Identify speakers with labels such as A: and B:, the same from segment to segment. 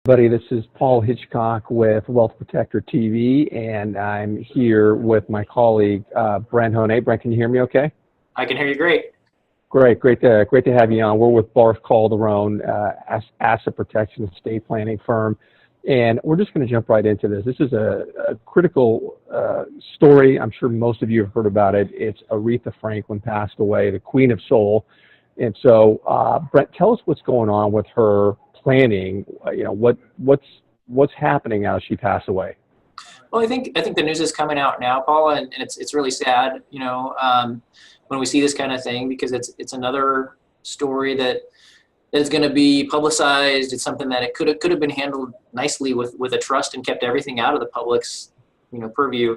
A: Buddy, this is Paul Hitchcock with Wealth Protector TV, and I'm here with my colleague, Brent. Brent, can you hear me okay?
B: I can hear you great.
A: Great to have you on. We're with BarthCalderon Asset Protection Estate Planning Firm, and we're just going to jump right into this. This is a critical story. I'm sure most of you have heard about it. It's Aretha Franklin passed away, the Queen of Soul. And so, Brent, tell us what's going on with her planning. What's happening now as she passed away?
B: Well, I think the news is coming out now, Paul, and it's really sad, when we see this kind of thing, because it's another story that is going to be publicized. It's something that it could have been handled nicely with a trust and kept everything out of the public's purview.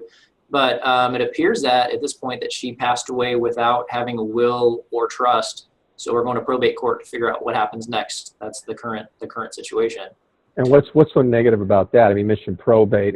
B: But it appears that at this point that she passed away without having a will or trust. So we're going to probate court to figure out what happens next. That's the current situation. And
A: what's so negative about that? I mean, mentioned probate.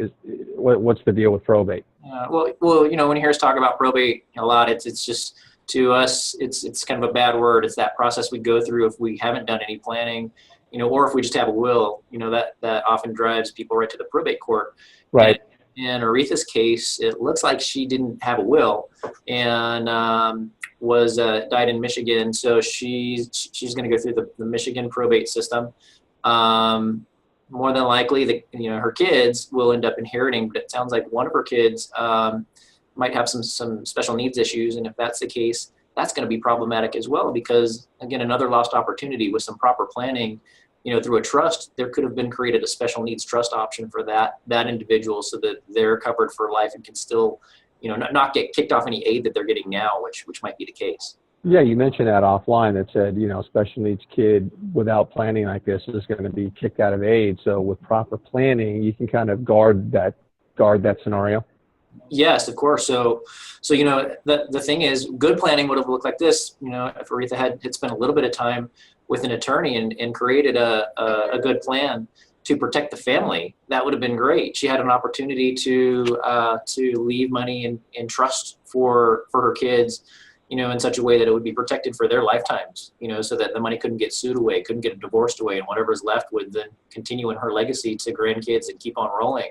A: What's the deal with probate?
B: Well, when you hear us talk about probate a lot, it's just, to us, it's kind of a bad word. It's that process we go through if we haven't done any planning, or if we just have a will. That often drives people right to the probate court.
A: Right.
B: And in Aretha's case, it looks like she didn't have a will, and was died in Michigan. So she's going to go through the Michigan probate system. More than likely, her kids will end up inheriting, but it sounds like one of her kids might have some special needs issues, and if that's the case, that's going to be problematic as well, because again, another lost opportunity. With some proper planning, through a trust, there could have been created a special needs trust option for that individual, so that they're covered for life and can still, not get kicked off any aid that they're getting now, which might be the case.
A: Yeah, you mentioned that offline, that said, special needs kid without planning like this is going to be kicked out of aid. So with proper planning, you can kind of guard that scenario.
B: Yes, of course. So the thing is, good planning would have looked like this. If Aretha had spent a little bit of time with an attorney and created a good plan to protect the family, that would have been great. She had an opportunity to leave money in trust for her kids, in such a way that it would be protected for their lifetimes, so that the money couldn't get sued away, couldn't get divorced away, and whatever's left would then continue in her legacy to grandkids and keep on rolling.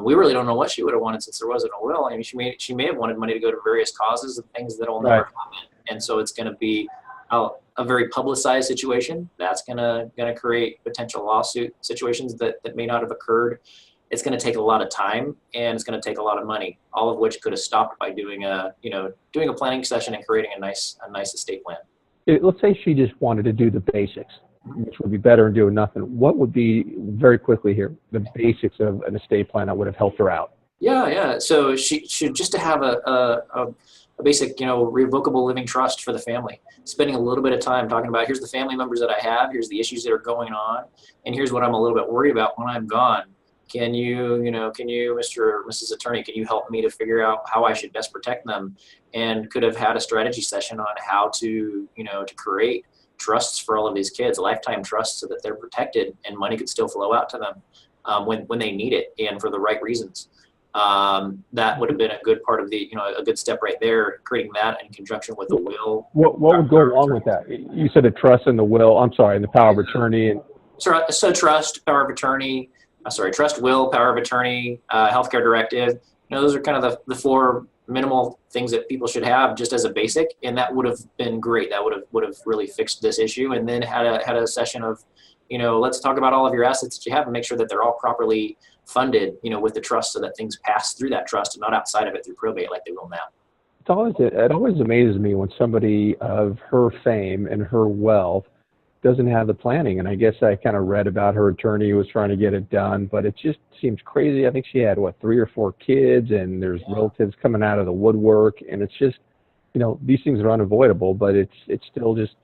B: We really don't know what she would have wanted, since there wasn't a will. I mean, she may have wanted money to go to various causes and things that will never happen. And so it's going to be a very publicized situation that's going to create potential lawsuit situations that may not have occurred. It's going to take a lot of time, and it's going to take a lot of money, all of which could have stopped by doing a planning session and creating a nice estate plan.
A: Let's say she just wanted to do the basics, which would be better than doing nothing. What would be, very quickly here, the basics of an estate plan that would have helped her out?
B: Yeah. So she should just have a basic, revocable living trust for the family. Spending a little bit of time talking about, here's the family members that I have, here's the issues that are going on, and here's what I'm a little bit worried about when I'm gone. Can you, Mr. or Mrs. Attorney, can you help me to figure out how I should best protect them? And could have had a strategy session on how to create trusts for all of these kids, lifetime trusts, so that they're protected and money could still flow out to them when they need it and for the right reasons. That would have been a good part of a good step right there, creating that in conjunction with the will.
A: What would go along with that? You said a trust and the will, and the power of attorney.
B: So trust, power of attorney, trust, will, power of attorney, healthcare directive. Those are kind of the four minimal things that people should have just as a basic, and that would have been great. That would have really fixed this issue. And then had a session of, let's talk about all of your assets that you have and make sure that they're all properly funded, with the trust, so that things pass through that trust and not outside of it through probate like they will now.
A: It always amazes me when somebody of her fame and her wealth doesn't have the planning. And I guess I kind of read about her attorney who was trying to get it done, but it just seems crazy. I think she had 3 or 4 kids, and there's relatives coming out of the woodwork, and it's just, these things are unavoidable, but it's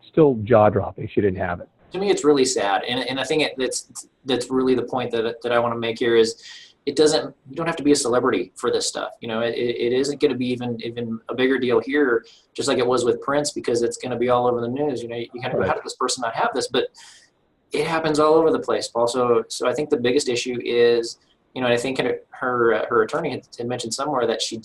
A: still jaw dropping. She didn't have it.
B: To me, it's really sad, and I think that's really the point that I want to make here is, you don't have to be a celebrity for this stuff. It isn't going to be even a bigger deal here, just like it was with Prince, because it's going to be all over the news. You kind of go, how did this person not have this? But it happens all over the place, Paul. So I think the biggest issue is, I think her attorney had mentioned somewhere that she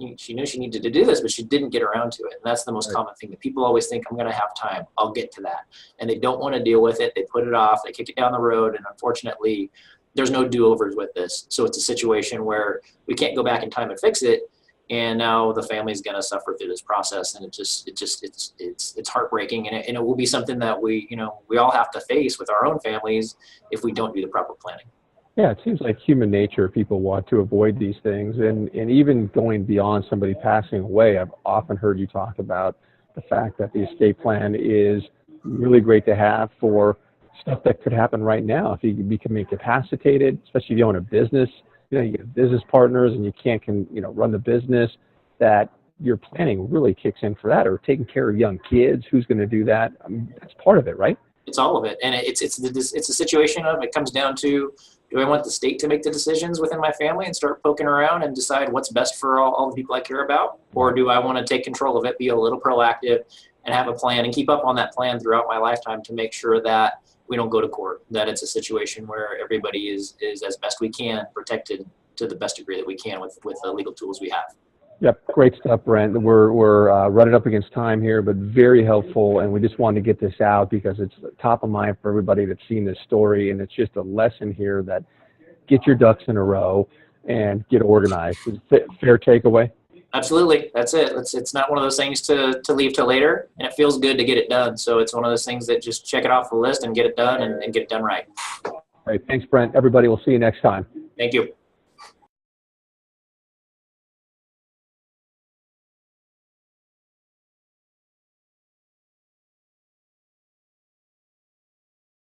B: knew she needed to do this, but she didn't get around to it. And that's the most common thing, that people always think, I'm going to have time, I'll get to that. And they don't want to deal with it. They put it off, they kick it down the road. And unfortunately, there's no do-overs with this. So it's a situation where we can't go back in time and fix it. And now the family's going to suffer through this process. And it's heartbreaking. And it will be something that we all have to face with our own families if we don't do the proper planning.
A: Yeah, it seems like human nature. People want to avoid these things, and even going beyond somebody passing away. I've often heard you talk about the fact that the estate plan is really great to have for stuff that could happen right now. If you become incapacitated, especially if you own a business, you get business partners and you can't run the business, that your planning really kicks in for that. Or taking care of young kids, who's going to do that? I mean, that's part of it, right?
B: It's all of it, and it's a situation of, it comes down to, do I want the state to make the decisions within my family and start poking around and decide what's best for all the people I care about? Or do I want to take control of it, be a little proactive, and have a plan and keep up on that plan throughout my lifetime to make sure that we don't go to court, that it's a situation where everybody is as best we can protected to the best degree that we can with the legal tools we have.
A: Yep, great stuff, Brent. We're running up against time here, but very helpful, and we just wanted to get this out because it's top of mind for everybody that's seen this story, and it's just a lesson here that get your ducks in a row and get organized. Fair takeaway?
B: Absolutely, that's it. It's not one of those things to leave till later, and it feels good to get it done. So it's one of those things that just check it off the list and get it done and get it done right.
A: All right, thanks, Brent. Everybody, we'll see you next time.
B: Thank you.